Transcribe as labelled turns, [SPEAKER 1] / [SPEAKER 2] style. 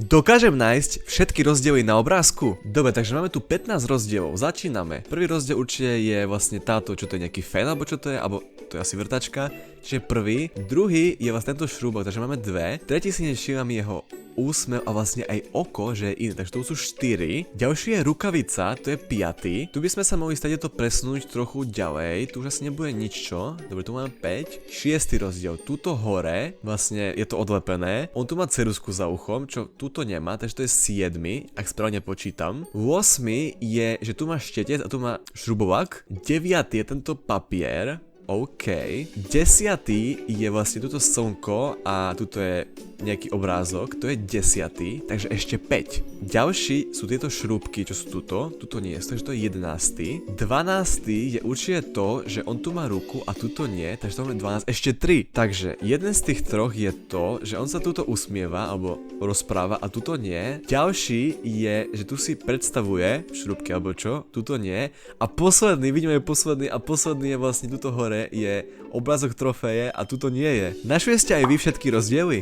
[SPEAKER 1] Dokážem nájsť všetky rozdiely na obrázku? Dobre, takže máme tu 15 rozdielov, začíname. Prvý rozdiel určite je vlastne táto, čo to je nejaký fén, alebo čo to je, alebo to je asi vrtačka. Čiže prvý, druhý je vlastne tento šrúbok, takže máme dve. Tretí si nevšímam jeho úsmev a vlastne aj oko, že je iné, takže to sú 4. Ďalší je rukavica, to je 5. Tu by sme sa mohli stať to presunúť trochu ďalej, tu už asi nebude nič čo. Dobre, tu máme 5. 6. rozdiel, tuto hore, vlastne je to odlepené. On tu má ceruzku za uchom, čo tuto nemá, takže to je 7, ak správne počítam. 8 je, že tu má štetec a tu má šrubovák. 9 je tento papier. OK. 10 je vlastne tuto slnko a tuto je nejaký obrázok, to je 10, takže ešte 5. Ďalší sú tieto šrúbky, čo sú tuto nie sú, takže to je 11. 12 je určite to, že on tu má ruku a tuto nie, takže to máme 12, ešte 3. Takže jeden z tých troch je to, že on sa tuto usmieva alebo rozpráva a tuto nie. Ďalší je, že tu si predstavuje šrúbky alebo čo, tuto nie. A posledný, vidíme posledný a posledný je vlastne tuto hore je obrázok trofeje a tuto nie je. Našli ste aj vy všetky rozdiely?